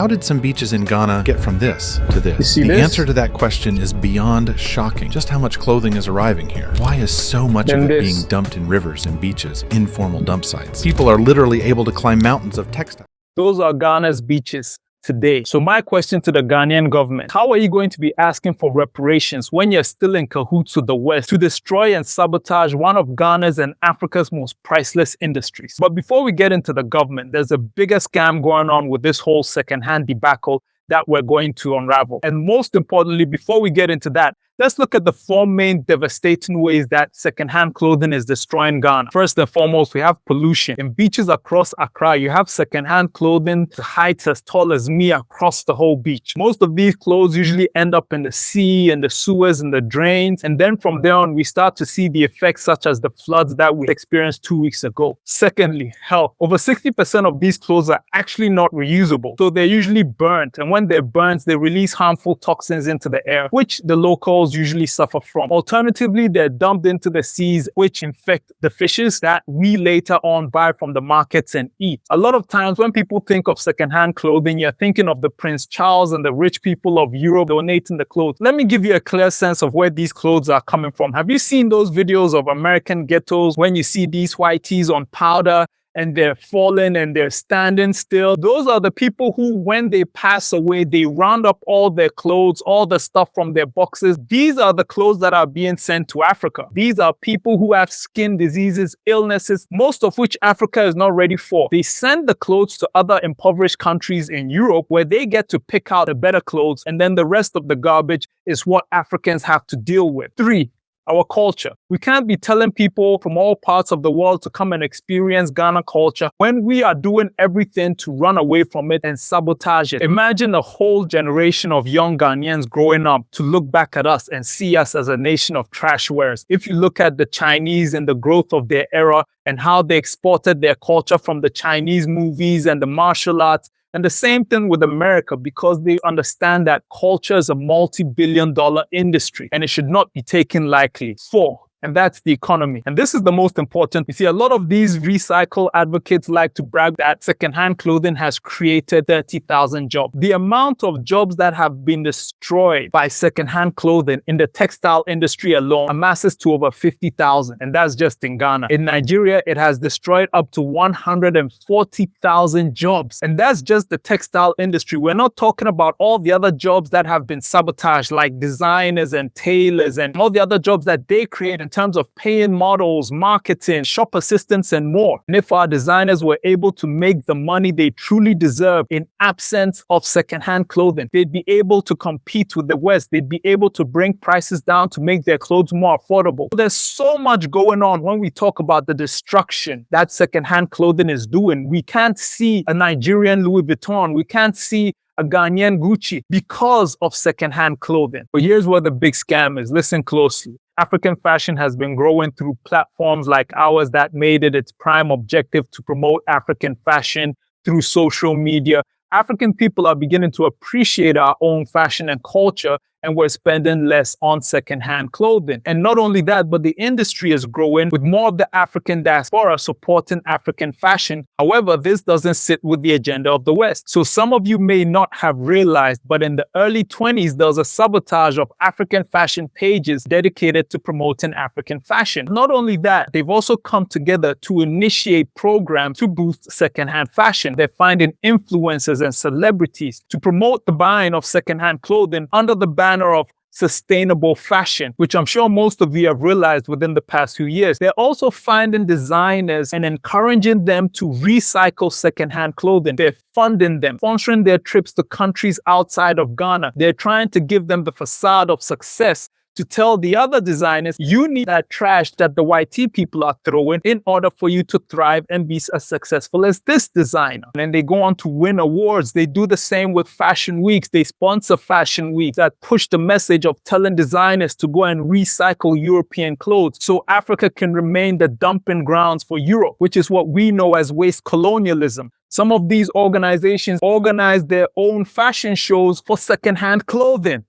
How did some beaches in Ghana get from this to this? The answer to that question is beyond shocking. Just how much clothing is arriving here? Why is so much of it being dumped in rivers and beaches, informal dump sites? People are literally able to climb mountains of textiles. Those are Ghana's beaches today. So my question to the Ghanaian government, how are you going to be asking for reparations when you're still in cahoots with the West to destroy and sabotage one of Ghana's and Africa's most priceless industries? But before we get into the government, there's a bigger scam going on with this whole secondhand debacle that we're going to unravel. And most importantly, before we get into that, let's look at the four main devastating ways that secondhand clothing is destroying Ghana. First and foremost, we have pollution. In beaches across Accra, you have secondhand clothing to heights as tall as me across the whole beach. Most of these clothes usually end up in the sea and the sewers and the drains. And then from there on, we start to see the effects such as the floods that we experienced 2 weeks ago. Secondly, health. Over 60% of these clothes are actually not reusable. So they're usually burnt. And when they're burnt, they release harmful toxins into the air, which the locals usually suffer from. Alternatively, they're dumped into the seas, which infect the fishes that we later on buy from the markets and eat. A lot of times when people think of secondhand clothing, you're thinking of the Prince Charles and the rich people of Europe donating the clothes. Let me give you a clear sense of where these clothes are coming from. Have you seen those videos of American ghettos when you see these whiteys on powder and they're falling and they're standing still? Those are the people who, when they pass away, they round up all their clothes, all the stuff from their boxes. These are the clothes that are being sent to Africa. These are people who have skin diseases, illnesses, most of which Africa is not ready for. They send the clothes to other impoverished countries in Europe where they get to pick out the better clothes, and then the rest of the garbage is what Africans have to deal with. 3. Our culture. We can't be telling people from all parts of the world to come and experience Ghana culture when we are doing everything to run away from it and sabotage it. Imagine a whole generation of young Ghanaians growing up to look back at us and see us as a nation of trash wares. If you look at the Chinese and the growth of their era and how they exported their culture from the Chinese movies and the martial arts, and the same thing with America, because they understand that culture is a multi-billion-dollar industry and it should not be taken lightly. 4. And that's the economy. And this is the most important. You see, a lot of these recycle advocates like to brag that secondhand clothing has created 30,000 jobs. The amount of jobs that have been destroyed by secondhand clothing in the textile industry alone amasses to over 50,000. And that's just in Ghana. In Nigeria, it has destroyed up to 140,000 jobs. And that's just the textile industry. We're not talking about all the other jobs that have been sabotaged, like designers and tailors and all the other jobs that they create in terms of paying models, marketing, shop assistants, and more. And if our designers were able to make the money they truly deserve in absence of secondhand clothing, they'd be able to compete with the West. They'd be able to bring prices down to make their clothes more affordable. There's so much going on when we talk about the destruction that secondhand clothing is doing. We can't see a Nigerian Louis Vuitton. We can't see a Ghanaian Gucci because of secondhand clothing. But here's where the big scam is. Listen closely. African fashion has been growing through platforms like ours that made it its prime objective to promote African fashion through social media. African people are beginning to appreciate our own fashion and culture, and we're spending less on secondhand clothing. And not only that, but the industry is growing with more of the African diaspora supporting African fashion. However, this doesn't sit with the agenda of the West. So some of you may not have realized, but in the early 20s, there was a sabotage of African fashion pages dedicated to promoting African fashion. Not only that, they've also come together to initiate programs to boost secondhand fashion. They're finding influencers and celebrities to promote the buying of secondhand clothing under the banner of sustainable fashion, which I'm sure most of you have realized within the past few years. They're also finding designers and encouraging them to recycle secondhand clothing. They're funding them, sponsoring their trips to countries outside of Ghana. They're trying to give them the facade of success to tell the other designers, you need that trash that the YT people are throwing in order for you to thrive and be as successful as this designer. And then they go on to win awards. They do the same with fashion weeks. They sponsor fashion weeks that push the message of telling designers to go and recycle European clothes so Africa can remain the dumping grounds for Europe, which is what we know as waste colonialism. Some of these organizations organize their own fashion shows for secondhand clothing.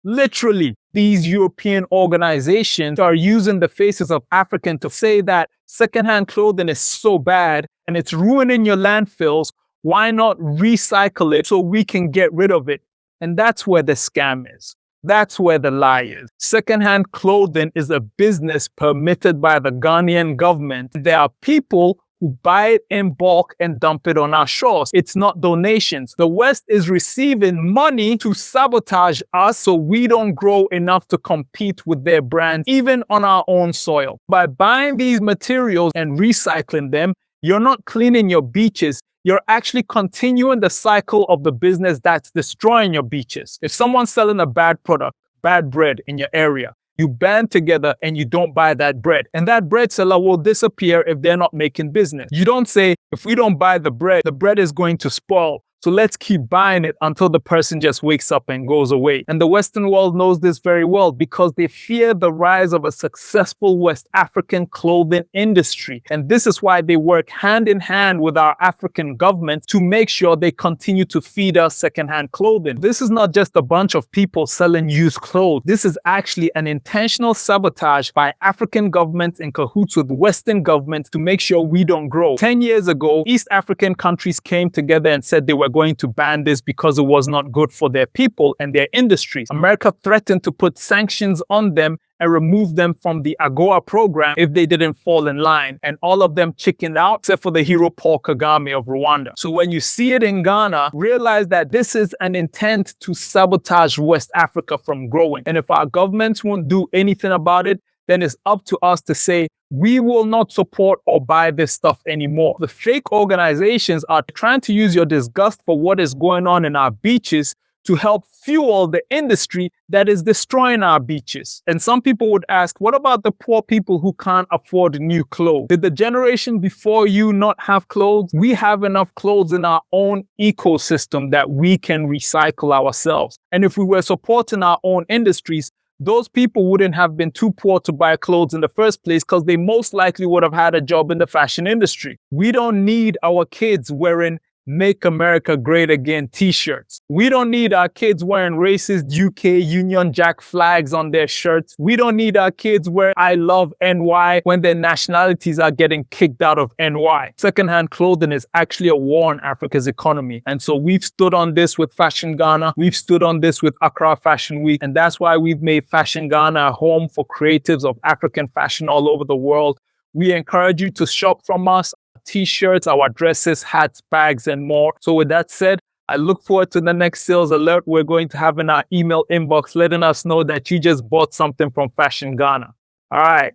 Literally, these European organizations are using the faces of Africans to say that secondhand clothing is so bad and it's ruining your landfills, Why not recycle it so we can get rid of it? And that's where the scam is. That's where the lie is. Secondhand clothing is a business permitted by the Ghanaian government. There are people who buy it in bulk and dump it on our shores. It's not donations. The West is receiving money to sabotage us so we don't grow enough to compete with their brands, even on our own soil. By buying these materials and recycling them, you're not cleaning your beaches. You're actually continuing the cycle of the business that's destroying your beaches. If someone's selling a bad product, bad bread in your area, you band together and you don't buy that bread. And that bread seller will disappear if they're not making business. You don't say, if we don't buy the bread is going to spoil. So let's keep buying it until the person just wakes up and goes away. And the Western world knows this very well because they fear the rise of a successful West African clothing industry. And this is why they work hand in hand with our African government to make sure they continue to feed us secondhand clothing. This is not just a bunch of people selling used clothes. This is actually an intentional sabotage by African governments in cahoots with Western governments to make sure we don't grow. 10 years ago, East African countries came together and said they were going to ban this because it was not good for their people and their industries. America threatened to put sanctions on them and remove them from the AGOA program if they didn't fall in line. And all of them chickened out except for the hero Paul Kagame of Rwanda. So when you see it in Ghana, realize that this is an intent to sabotage West Africa from growing. And if our governments won't do anything about it, then it's up to us to say, we will not support or buy this stuff anymore. The fake organizations are trying to use your disgust for what is going on in our beaches to help fuel the industry that is destroying our beaches. And some people would ask, what about the poor people who can't afford new clothes? Did the generation before you not have clothes? We have enough clothes in our own ecosystem that we can recycle ourselves. And if we were supporting our own industries, those people wouldn't have been too poor to buy clothes in the first place because they most likely would have had a job in the fashion industry. We don't need our kids wearing Make America Great Again t-shirts. We don't need our kids wearing racist UK Union Jack flags on their shirts. We don't need our kids wearing I love NY when their nationalities are getting kicked out of NY. Secondhand clothing is actually a war on Africa's economy. And so we've stood on this with Fashion Ghana. We've stood on this with Accra Fashion Week. And that's why we've made Fashion Ghana a home for creatives of African fashion all over the world. We encourage you to shop from us. T-shirts, our dresses, hats, bags, and more. So with that said, I look forward to the next sales alert we're going to have in our email inbox, letting us know that you just bought something from Fashion Ghana. All right.